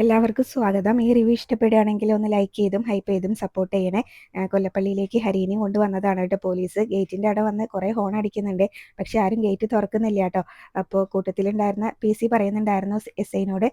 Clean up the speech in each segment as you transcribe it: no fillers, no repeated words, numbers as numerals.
എല്ലാവർക്കും സ്വാഗതം. ഈ റിവ്യൂ ഇഷ്ടപ്പെടുകയാണെങ്കിൽ ഒന്ന് ലൈക്ക് ചെയ്തും ഹൈപ്പ് ചെയ്തും സപ്പോർട്ട് ചെയ്യണേ. കൊല്ലപ്പള്ളിയിലേക്ക് ഹരീനെയും കൊണ്ടുവന്നതാണ് കേട്ടോ പോലീസ്. ഗേറ്റിൻ്റെ അവിടെ വന്ന് കുറേ ഹോൺ അടിക്കുന്നുണ്ട്. പക്ഷെ ആരും ഗേറ്റ് തുറക്കുന്നില്ല കേട്ടോ. അപ്പോൾ കൂട്ടത്തിലുണ്ടായിരുന്ന PC പറയുന്നുണ്ടായിരുന്നു SIനോട്,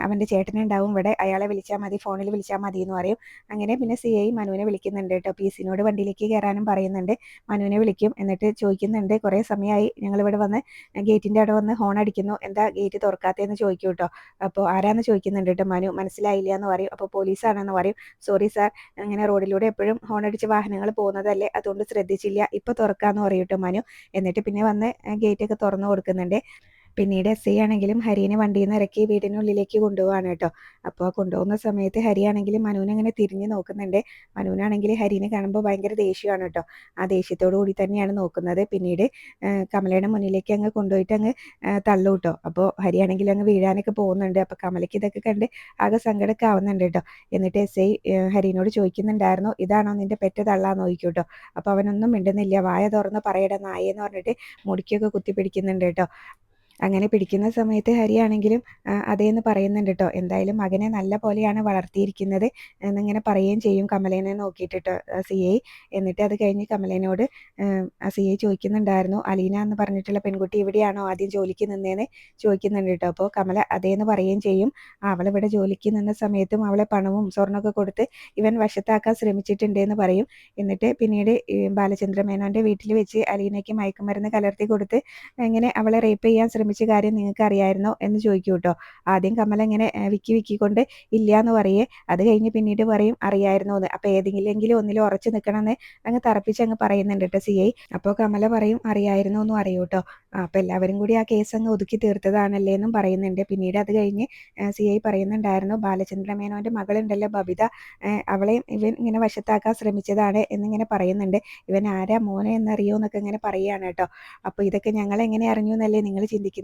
അവൻ്റെ ചേട്ടനുണ്ടാവും ഇവിടെ, അയാളെ വിളിച്ചാൽ മതി, ഫോണിൽ വിളിച്ചാൽ മതി എന്ന് പറയും. അങ്ങനെ പിന്നെ CI മനുവിനെ വിളിക്കുന്നുണ്ട് കേട്ടോ. PCനോട് വണ്ടിയിലേക്ക് കയറാനും പറയുന്നുണ്ട്. മനുവിനെ വിളിക്കും. എന്നിട്ട് ചോദിക്കുന്നുണ്ട്, കുറേ സമയമായി ഞങ്ങളിവിടെ വന്ന് ഗേറ്റിൻ്റെ അവിടെ വന്ന് ഹോൺ അടിക്കുന്നു, എന്താ ഗേറ്റ് തുറക്കാത്തതെന്ന് ചോദിക്കും കേട്ടോ. അപ്പോൾ ആരാന്ന് ചോദിക്കുന്നുണ്ട് കേട്ടോ. മനു മനസ്സിലായില്ല എന്ന് പറയും. അപ്പോൾ പോലീസാണെന്ന് പറയും. സോറി സാർ, അങ്ങനെ റോഡിലൂടെ എപ്പോഴും ഹോൺ അടിച്ച് വാഹനങ്ങൾ പോകുന്നതല്ലേ, അതുകൊണ്ട് ശ്രദ്ധിച്ചില്ല, ഇപ്പോൾ തുറക്കാമെന്ന് പറയും കേട്ടോ മനു. എന്നിട്ട് പിന്നെ വന്ന് ഗേറ്റൊക്കെ തുറന്നു കൊടുക്കുന്നുണ്ട്. പിന്നീട് SI ആണെങ്കിലും ഹരീനെ വണ്ടിയിൽ നിന്ന് ഇറക്കി വീടിനുള്ളിലേക്ക് കൊണ്ടുപോവാണ് കേട്ടോ. അപ്പോൾ കൊണ്ടുപോകുന്ന സമയത്ത് ഹരിയാണെങ്കിലും മനുവിനെ അങ്ങനെ തിരിഞ്ഞ് നോക്കുന്നുണ്ട്. മനുവിനാണെങ്കിൽ ഹരീനെ കാണുമ്പോൾ ഭയങ്കര ദേഷ്യമാണ് കേട്ടോ. ആ ദേഷ്യത്തോടു കൂടി തന്നെയാണ് നോക്കുന്നത്. പിന്നീട് കമലയുടെ മുന്നിലേക്ക് അങ്ങ് കൊണ്ടുപോയിട്ട് അങ്ങ് തള്ളു കേട്ടോ. അപ്പോൾ ഹരിയാണെങ്കിൽ അങ്ങ് വീഴാനൊക്കെ പോകുന്നുണ്ട്. അപ്പോൾ കമലയ്ക്ക് ഇതൊക്കെ കണ്ട് ആകെ സങ്കടമൊക്കെ ആവുന്നുണ്ട് കേട്ടോ. എന്നിട്ട് SI ഹരീനോട് ചോദിക്കുന്നുണ്ടായിരുന്നു, ഇതാണോ നിന്റെ പെറ്റ് തള്ളാന്ന് ചോദിക്കും കേട്ടോ. അപ്പോൾ അവനൊന്നും മിണ്ടുന്നില്ല. വായ തുറന്ന് പറയട നായെന്ന് പറഞ്ഞിട്ട് മുടിക്കൊക്കെ കുത്തി പിടിക്കുന്നുണ്ട് കേട്ടോ. അങ്ങനെ പിടിക്കുന്ന സമയത്ത് ഹരിയാണെങ്കിലും അതേന്ന് പറയുന്നുണ്ട് കേട്ടോ. എന്തായാലും മകനെ നല്ല പോലെയാണ് വളർത്തിയിരിക്കുന്നത് എന്നിങ്ങനെ പറയുകയും ചെയ്യും കമലേനെ നോക്കിയിട്ട് കേട്ടോ CI. എന്നിട്ട് അത് കഴിഞ്ഞ് കമലേനോട് CI ചോദിക്കുന്നുണ്ടായിരുന്നു, അലീന എന്ന് പറഞ്ഞിട്ടുള്ള പെൺകുട്ടി ഇവിടെയാണോ ആദ്യം ജോലിക്ക് നിന്നേന്ന് ചോദിക്കുന്നുണ്ട് കേട്ടോ. അപ്പോൾ കമല അതേന്ന് പറയുകയും ചെയ്യും. അവളിവിടെ ജോലിക്ക് നിന്ന സമയത്തും അവളെ പണവും സ്വർണ്ണമൊക്കെ കൊടുത്ത് ഇവൻ വശത്താക്കാൻ ശ്രമിച്ചിട്ടുണ്ടെന്ന് പറയും. എന്നിട്ട് പിന്നീട് ബാലചന്ദ്ര മേനോൻ്റെ വീട്ടിൽ വെച്ച് അലീനയ്ക്ക് മയക്കുമരുന്ന് കലർത്തി കൊടുത്ത് ഇങ്ങനെ അവളെ റേപ്പ് ചെയ്യാൻ ശ്രമിച്ച കാര്യം നിങ്ങൾക്ക് അറിയായിരുന്നോ എന്ന് ചോദിക്കും കേട്ടോ. ആദ്യം കമല ഇങ്ങനെ വിക്കിക്കൊണ്ട് ഇല്ല എന്ന് പറയേ, അത് കഴിഞ്ഞ് പിന്നീട് പറയും അറിയായിരുന്നോ എന്ന്. അപ്പോൾ ഏതെങ്കിലും ഒന്നിലും ഉറച്ചു നിൽക്കണമെന്ന് അങ്ങ് തറപ്പിച്ച് അങ്ങ് പറയുന്നുണ്ട് കേട്ടോ CI. അപ്പോൾ കമല പറയും അറിയായിരുന്നോ എന്നും അറിയൂ കേട്ടോ. അപ്പോൾ എല്ലാവരും കൂടി ആ കേസ് അങ്ങ് ഒതുക്കി തീർത്തതാണല്ലേ എന്നും പറയുന്നുണ്ട്. പിന്നീട് അത് കഴിഞ്ഞ് CI പറയുന്നുണ്ടായിരുന്നു, ബാലചന്ദ്ര മേനോൻ്റെ മകളുണ്ടല്ലോ ബബിത, അവളെയും ഇവൻ ഇങ്ങനെ വശത്താക്കാൻ ശ്രമിച്ചതാണ് എന്നിങ്ങനെ പറയുന്നുണ്ട്. ഇവൻ ആരാ മോനെ എന്നറിയോ എന്നൊക്കെ ഇങ്ങനെ പറയുകയാണ് കേട്ടോ. അപ്പോൾ ഇതൊക്കെ ഞങ്ങൾ എങ്ങനെ അറിഞ്ഞു എന്നല്ലേ നിങ്ങൾ ചിന്തിക്കുന്നത്.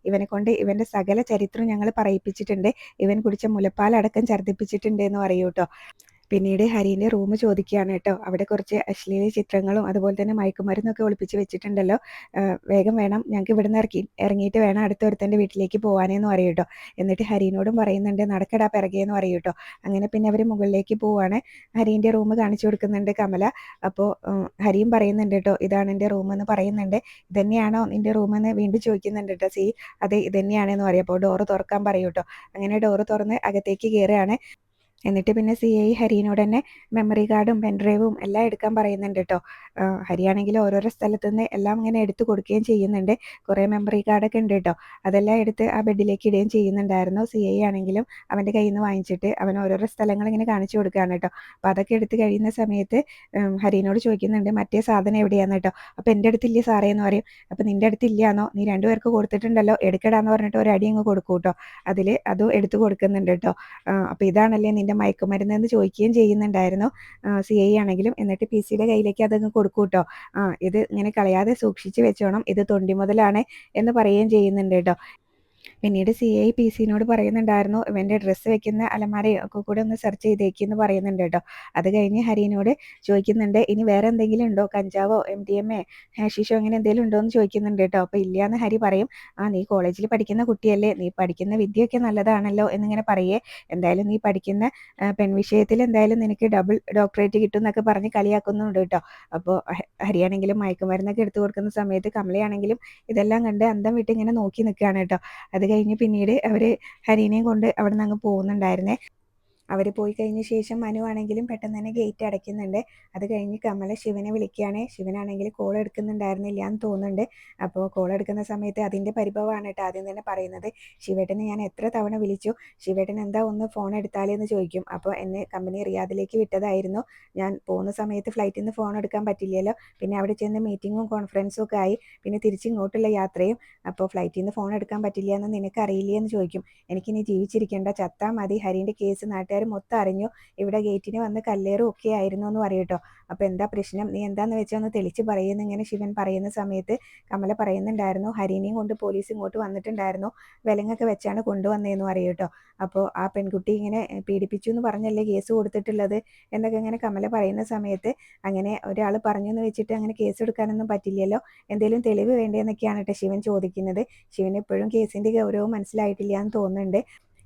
ഇവനെ കൊണ്ട് ഇവൻ്റെ സകല ചരിത്രം ഞങ്ങൾ പറയിപ്പിച്ചിട്ടുണ്ട്. ഇവൻ കുടിച്ച മുലപ്പാലടക്കം ഛർദ്ദിപ്പിച്ചിട്ടുണ്ട് എന്ന് പറയൂ കേട്ടോ. പിന്നീട് ഹരീൻ്റെ റൂം ചോദിക്കുകയാണ് കേട്ടോ. അവിടെ കുറച്ച് അശ്ലീല ചിത്രങ്ങളും അതുപോലെ തന്നെ മയക്കുമരുന്നൊക്കെ ഒളിപ്പിച്ച് വെച്ചിട്ടുണ്ടല്ലോ, വേഗം വേണം, ഞങ്ങൾക്ക് ഇവിടുന്ന് ഇറങ്ങിയിട്ട് വേണം അടുത്തൊരുത്തൻ്റെ വീട്ടിലേക്ക് പോകാനേന്ന് പറയും കേട്ടോ. എന്നിട്ട് ഹരീനോടും പറയുന്നുണ്ട് നടക്കടാ പിറകേന്ന് പറയും കേട്ടോ. അങ്ങനെ പിന്നെ അവർ മുകളിലേക്ക് പോവാണ്. ഹരീൻ്റെ റൂം കാണിച്ചു കൊടുക്കുന്നുണ്ട് കമല. അപ്പോൾ ഹരിയും പറയുന്നുണ്ട് കേട്ടോ, ഇതാണ് എൻ്റെ റൂമെന്ന് പറയുന്നുണ്ട്. ഇതന്നെയാണോ നിൻ്റെ റൂമെന്ന് വീണ്ടും ചോദിക്കുന്നുണ്ട് കേട്ടോ അതെ ഇതന്നെയാണെന്ന് പറയും. അപ്പോൾ ഡോറ് തുറക്കാൻ പറയും കേട്ടോ. അങ്ങനെ ഡോറ് തുറന്ന് അകത്തേക്ക് കയറുകയാണ്. എന്നിട്ട് പിന്നെ CI ഹരീനോട് തന്നെ മെമ്മറി കാർഡും പെൻഡ്രൈവും എല്ലാം എടുക്കാൻ പറയുന്നുണ്ട് കേട്ടോ. ഹരിയാണെങ്കിൽ ഓരോരോ സ്ഥലത്തു നിന്ന് എല്ലാം ഇങ്ങനെ എടുത്തു കൊടുക്കുകയും ചെയ്യുന്നുണ്ട്. കുറേ മെമ്മറി കാർഡൊക്കെ ഉണ്ട് കേട്ടോ. അതെല്ലാം എടുത്ത് ആ ബെഡിലേക്ക് ഇടുകയും ചെയ്യുന്നുണ്ടായിരുന്നു. CI ആണെങ്കിലും അവൻ്റെ കയ്യിൽ നിന്ന് വാങ്ങിച്ചിട്ട് അവൻ ഓരോരോ സ്ഥലങ്ങൾ ഇങ്ങനെ കാണിച്ചു കൊടുക്കുകയാണ് കേട്ടോ. അപ്പോൾ അതൊക്കെ എടുത്ത് കഴിയുന്ന സമയത്ത് ഹരീനോട് ചോദിക്കുന്നുണ്ട് മറ്റേ സാധനം എവിടെയാന്ന് കേട്ടോ. അപ്പോൾ എൻ്റെ അടുത്തില്ലേ സാറേ എന്ന് പറയും. അപ്പോൾ നിൻ്റെ അടുത്തില്ലാന്നോ, നീ രണ്ടുപേർക്ക് കൊടുത്തിട്ടുണ്ടല്ലോ, എടുക്കടാന്ന് പറഞ്ഞിട്ട് ഒരു അടി അങ്ങ് കൊടുക്കും കേട്ടോ. അതും എടുത്തു കൊടുക്കുന്നുണ്ട് കേട്ടോ. അപ്പോൾ ഇതാണല്ലേ നിൻ്റെ മയക്കുമരുന്ന് എന്ന് ചോദിക്കുകയും ചെയ്യുന്നുണ്ടായിരുന്നു CI ആണെങ്കിലും. എന്നിട്ട് PCയുടെ കയ്യിലേക്ക് അതങ്ങ് കൊടുക്കും കേട്ടോ. ഇത് ഇങ്ങനെ കളയാതെ സൂക്ഷിച്ച് വെച്ചോണം, ഇത് തൊണ്ടി മുതലാണ് എന്ന് പറയുകയും ചെയ്യുന്നുണ്ട് കേട്ടോ. പിന്നീട് CI PCനോട് പറയുന്നുണ്ടായിരുന്നു ഇവൻ്റെ ഡ്രസ്സ് വെക്കുന്ന അലമാരയൊക്കെ കൂടെ ഒന്ന് സെർച്ച് ചെയ്തേക്കെന്ന് പറയുന്നുണ്ട് കേട്ടോ. അത് കഴിഞ്ഞ് ഹരീനോട് ചോദിക്കുന്നുണ്ട് ഇനി വേറെ എന്തെങ്കിലും ഉണ്ടോ, കഞ്ചാവോ MDMA ഹാഷിഷോ അങ്ങനെ എന്തെങ്കിലും ഉണ്ടോ എന്ന് ചോദിക്കുന്നുണ്ട് കേട്ടോ. അപ്പോൾ ഇല്ലയെന്ന് ഹരി പറയും. നീ കോളേജിൽ പഠിക്കുന്ന കുട്ടിയല്ലേ, നീ പഠിക്കുന്ന വിദ്യയൊക്കെ നല്ലതാണല്ലോ എന്നിങ്ങനെ പറയേ. എന്തായാലും നീ പഠിക്കുന്ന പെൺവിഷയത്തിൽ എന്തായാലും നിനക്ക് ഡബിൾ ഡോക്ടറേറ്റ് കിട്ടും എന്നൊക്കെ പറഞ്ഞ് കളിയാക്കുന്നുണ്ട് കേട്ടോ. അപ്പോൾ ഹരിയാണെങ്കിലും മയക്കുമരുന്നൊക്കെ എടുത്തു കൊടുക്കുന്ന സമയത്ത് കമലയാണെങ്കിലും ഇതെല്ലാം കണ്ട് അന്തം വിട്ട് ഇങ്ങനെ നോക്കി നിൽക്കുകയാണ് കേട്ടോ. അത് കഴിഞ്ഞ് പിന്നീട് അവർ ഹരീനെയും കൊണ്ട് അവിടെ നിന്ന് അങ്ങ് പോകുന്നുണ്ടായിരുന്നേ. അവർ പോയി കഴിഞ്ഞ ശേഷം മനു ആണെങ്കിലും പെട്ടെന്ന് തന്നെ ഗേറ്റ് അടയ്ക്കുന്നുണ്ട്. അത് കഴിഞ്ഞ് കമല ശിവനെ വിളിക്കുകയാണ്. ശിവനാണെങ്കിൽ കോൾ എടുക്കുന്നുണ്ടായിരുന്നില്ല എന്ന് തോന്നുന്നുണ്ട്. അപ്പോൾ കോൾ എടുക്കുന്ന സമയത്ത് അതിൻ്റെ പരിഭവമാണ് കേട്ടോ ആദ്യം തന്നെ പറയുന്നത്. ശിവേട്ടനെ ഞാൻ എത്ര തവണ വിളിച്ചു, ശിവേട്ടൻ എന്താ ഒന്ന് ഫോൺ എടുത്താലെന്ന് ചോദിക്കും. അപ്പോൾ എന്നെ കമ്പനി റിയാദിലേക്ക് വിട്ടതായിരുന്നു, ഞാൻ പോകുന്ന സമയത്ത് ഫ്ലൈറ്റിൽ നിന്ന് ഫോൺ എടുക്കാൻ പറ്റില്ലല്ലോ, പിന്നെ അവിടെ ചെന്ന് മീറ്റിങ്ങും കോൺഫറൻസും ഒക്കെ ആയി, പിന്നെ തിരിച്ചിങ്ങോട്ടുള്ള യാത്രയും, അപ്പോൾ ഫ്ലൈറ്റിൽ നിന്ന് ഫോൺ എടുക്കാൻ പറ്റില്ല എന്ന് നിനക്ക് അറിയില്ലേ എന്ന് ചോദിക്കും. എനിക്കിനി ജീവിച്ചിരിക്കേണ്ട, ചത്താൽ മതി, ഹരീൻ്റെ കേസ് നാട്ടുകാർ മൊത്തം അറിഞ്ഞു, ഇവിടെ ഗേറ്റിന് വന്ന് കല്ലേറും ഒക്കെ ആയിരുന്നു എന്ന് പറയും കേട്ടോ. അപ്പോൾ എന്താ പ്രശ്നം, നീ എന്താന്ന് വെച്ചാൽ ഒന്ന് തെളിച്ച് പറയുന്നു ഇങ്ങനെ ശിവൻ പറയുന്ന സമയത്ത് കമല പറയുന്നുണ്ടായിരുന്നു ഹരീനെയും കൊണ്ട് പോലീസ് ഇങ്ങോട്ട് വന്നിട്ടുണ്ടായിരുന്നു, വിലങ്ങൊക്കെ വെച്ചാണ് കൊണ്ടുവന്നതെന്ന് പറയും കേട്ടോ. അപ്പോൾ ആ പെൺകുട്ടി ഇങ്ങനെ പീഡിപ്പിച്ചു എന്ന് പറഞ്ഞല്ലേ കേസ് കൊടുത്തിട്ടുള്ളത് എന്നൊക്കെ ഇങ്ങനെ കമല പറയുന്ന സമയത്ത് അങ്ങനെ ഒരാൾ പറഞ്ഞു എന്ന് വെച്ചിട്ട് അങ്ങനെ കേസ് എടുക്കാനൊന്നും പറ്റില്ലല്ലോ, എന്തെങ്കിലും തെളിവ് വേണ്ടതെന്നൊക്കെയാണ് കേട്ടോ ശിവൻ ചോദിക്കുന്നത്. ശിവന് എപ്പോഴും കേസിൻ്റെ ഗൗരവം മനസ്സിലായിട്ടില്ല എന്ന് തോന്നുന്നുണ്ട്.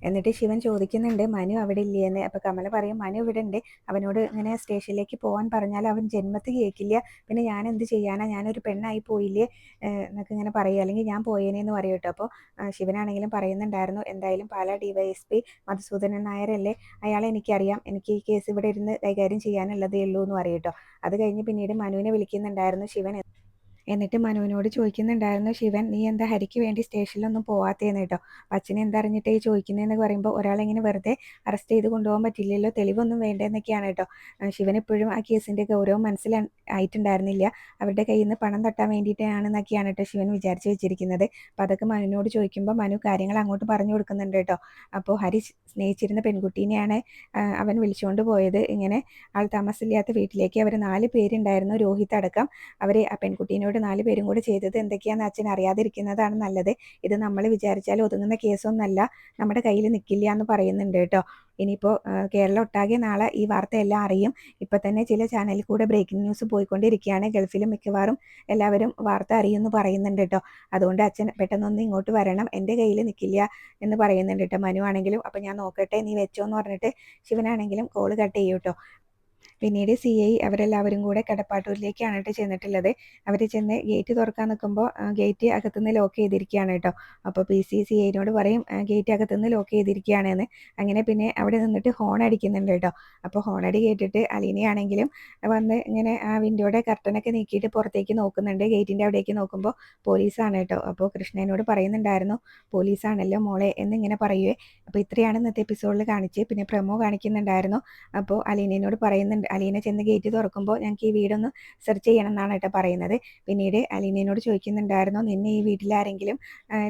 എന്നിട്ട് ശിവൻ ചോദിക്കുന്നുണ്ട് മനു അവിടെ ഇല്ലേന്ന്. അപ്പോൾ കമല പറയും മനു ഇവിടെ ഉണ്ട്, അവനോട് ഇങ്ങനെ സ്റ്റേഷനിലേക്ക് പോകാൻ പറഞ്ഞാൽ അവൻ ജന്മത്തിൽ കേൾക്കില്ല, പിന്നെ ഞാൻ എന്ത് ചെയ്യാനാ, ഞാനൊരു പെണ്ണായി പോയില്ലേ എന്നൊക്കെ ഇങ്ങനെ പറയും, അല്ലെങ്കിൽ ഞാൻ പോയേനെന്ന് പറയും കേട്ടോ. അപ്പോൾ ശിവനാണെങ്കിലും പറയുന്നുണ്ടായിരുന്നു എന്തായാലും പാലാ ഡിവൈഎസ്പി മധുസൂദനൻ നായരല്ലേ, അയാളെ എനിക്കറിയാം, എനിക്ക് ഈ കേസ് ഇവിടെ ഇരുന്ന് കൈകാര്യം ചെയ്യാനുള്ളതേ ഉള്ളൂ എന്ന് പറയും കേട്ടോ. അത് കഴിഞ്ഞ് പിന്നീട് മനുവിനെ വിളിക്കുന്നുണ്ടായിരുന്നു ശിവൻ. എന്നിട്ട് മനുവിനോട് ചോദിക്കുന്നുണ്ടായിരുന്നു ശിവൻ, നീ എന്താ ഹരിക്ക് വേണ്ടി സ്റ്റേഷനിലൊന്നും പോവാത്തേന്ന് കേട്ടോ. അപ്പം അച്ഛനെ എന്തറിഞ്ഞിട്ട് ഈ ചോദിക്കുന്നതെന്ന് പറയുമ്പോൾ ഒരാളെങ്ങനെ വെറുതെ അറസ്റ്റ് ചെയ്ത് കൊണ്ടുപോകാൻ പറ്റില്ലല്ലോ, തെളിവൊന്നും വേണ്ടെന്നൊക്കെയാണ് കേട്ടോ. ശിവൻ ഇപ്പോഴും ആ കേസിൻ്റെ ഗൗരവം മനസ്സിലായിട്ടുണ്ടായിരുന്നില്ല, അവരുടെ കയ്യിൽ നിന്ന് പണം തട്ടാൻ വേണ്ടിയിട്ടാണെന്നൊക്കെയാണ് കേട്ടോ ശിവൻ വിചാരിച്ച് വെച്ചിരിക്കുന്നത്. അപ്പം അതൊക്കെ മനുവിനോട് ചോദിക്കുമ്പോൾ മനു കാര്യങ്ങൾ അങ്ങോട്ട് പറഞ്ഞു കൊടുക്കുന്നുണ്ട് കേട്ടോ. അപ്പോൾ ഹരി സ്നേഹിച്ചിരുന്ന പെൺകുട്ടീനെയാണ് അവൻ വിളിച്ചുകൊണ്ട് പോയത്, ഇങ്ങനെ ആൾ താമസമില്ലാത്ത വീട്ടിലേക്ക്. അവർ 4 പേരുണ്ടായിരുന്നു, രോഹിത് അടക്കം. അവർ ആ പെൺകുട്ടീനോട് 4 പേരും കൂടെ ചെയ്തത് എന്തൊക്കെയാണെന്ന് അച്ഛൻ അറിയാതിരിക്കുന്നതാണ് നല്ലത്, ഇത് നമ്മൾ വിചാരിച്ചാൽ ഒതുങ്ങുന്ന കേസൊന്നല്ല, നമ്മുടെ കയ്യിൽ നിൽക്കില്ല എന്ന് പറയുന്നുണ്ട് കേട്ടോ. ഇനിയിപ്പോൾ കേരളം ഒട്ടാകെ നാളെ ഈ വാർത്തയെല്ലാം അറിയും. ഇപ്പം തന്നെ ചില ചാനലിൽ കൂടെ ബ്രേക്കിംഗ് ന്യൂസ് പോയിക്കൊണ്ടിരിക്കുകയാണ്, ഗൾഫിലും മിക്കവാറും എല്ലാവരും വാർത്ത അറിയുമെന്ന് പറയുന്നുണ്ട് കേട്ടോ. അതുകൊണ്ട് അച്ഛൻ പെട്ടെന്നൊന്ന് ഇങ്ങോട്ട് വരണം, എൻ്റെ കയ്യിൽ നിൽക്കില്ല എന്ന് പറയുന്നുണ്ട് കേട്ടോ. മനു ആണെങ്കിലും അപ്പം ഞാൻ നോക്കട്ടെ നീ വെച്ചോ എന്ന് പറഞ്ഞിട്ട് ശിവനാണെങ്കിലും കോള് കട്ട് ചെയ്യും കേട്ടോ. പിന്നീട് CI അവരെല്ലാവരും കൂടെ കടപ്പാട്ടൂരിലേക്കാണ് കേട്ടോ ചെന്നിട്ടുള്ളത്. അവർ ചെന്ന് ഗേറ്റ് തുറക്കാൻ നിൽക്കുമ്പോൾ ഗേറ്റ് അകത്തുനിന്ന് ലോക്ക് ചെയ്തിരിക്കുകയാണ് കേട്ടോ. അപ്പോൾ PC CIനോട് പറയും ഗേറ്റ് അകത്തുനിന്ന് ലോക്ക് ചെയ്തിരിക്കുകയാണെന്ന്. അങ്ങനെ പിന്നെ അവിടെ നിന്നിട്ട് ഹോൺ അടിക്കുന്നുണ്ട് കേട്ടോ. അപ്പോൾ ഹോണടി കേട്ടിട്ട് അലീനയാണെങ്കിലും വന്ന് ഇങ്ങനെ ആ വിൻഡോയുടെ കർട്ടനൊക്കെ നീക്കിയിട്ട് പുറത്തേക്ക് നോക്കുന്നുണ്ട്. ഗേറ്റിൻ്റെ അവിടേക്ക് നോക്കുമ്പോൾ പോലീസാണ് കേട്ടോ. അപ്പോൾ കൃഷ്ണനോട് പറയുന്നുണ്ടായിരുന്നു പോലീസാണല്ലോ മോളെ എന്നിങ്ങനെ പറയുവേ. അപ്പോൾ ഇത്രയാണ് ഇന്നത്തെ എപ്പിസോഡിൽ കാണിച്ച്. പിന്നെ പ്രൊമോ കാണിക്കുന്നുണ്ടായിരുന്നു. അപ്പോൾ അലീനയോട് പറയുന്നുണ്ട്, അലീന ചെന്ന് ഗേറ്റ് തുറക്കുമ്പോൾ ഞങ്ങൾക്ക് ഈ വീടൊന്ന് സെർച്ച് ചെയ്യണം എന്നാണ് കേട്ടോ പറയുന്നത്. പിന്നീട് അലീനയോട് ചോദിക്കുന്നുണ്ടായിരുന്നു നിന്നെ ഈ വീട്ടിലാരെങ്കിലും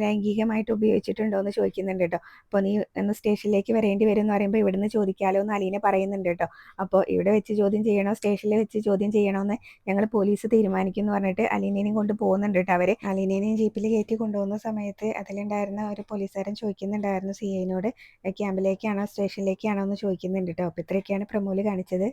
ലൈംഗികമായിട്ട് ഉപയോഗിച്ചിട്ടുണ്ടോ എന്ന് ചോദിക്കുന്നുണ്ട് കേട്ടോ. അപ്പോൾ നീ ഒന്ന് സ്റ്റേഷനിലേക്ക് വരേണ്ടി വരും എന്ന് പറയുമ്പോൾ ഇവിടുന്ന് ചോദിക്കാമല്ലോ എന്ന് അലീന പറയുന്നുണ്ട് കേട്ടോ. അപ്പോൾ ഇവിടെ വെച്ച് ചോദ്യം ചെയ്യണോ സ്റ്റേഷനിൽ വെച്ച് ചോദ്യം ചെയ്യണോ എന്ന് ഞങ്ങൾ പോലീസ് തീരുമാനിക്കും എന്ന് പറഞ്ഞിട്ട് അലീനേനെയും കൊണ്ട് പോകുന്നുണ്ട് കേട്ടോ. അവർ അലീനേനെയും ജീപ്പിൽ കയറ്റി കൊണ്ടുപോകുന്ന സമയത്ത് അതിലുണ്ടായിരുന്ന ഒരു പോലീസുകാരൻ ചോദിക്കുന്നുണ്ടായിരുന്നു CIനോട് ക്യാമ്പിലേക്കാണോ സ്റ്റേഷനിലേക്കാണോ എന്ന് ചോദിക്കുന്നുണ്ട് കേട്ടോ. അപ്പോൾ ഇത്രയൊക്കെയാണ് പ്രൊമോയിൽ കാണിച്ചത്.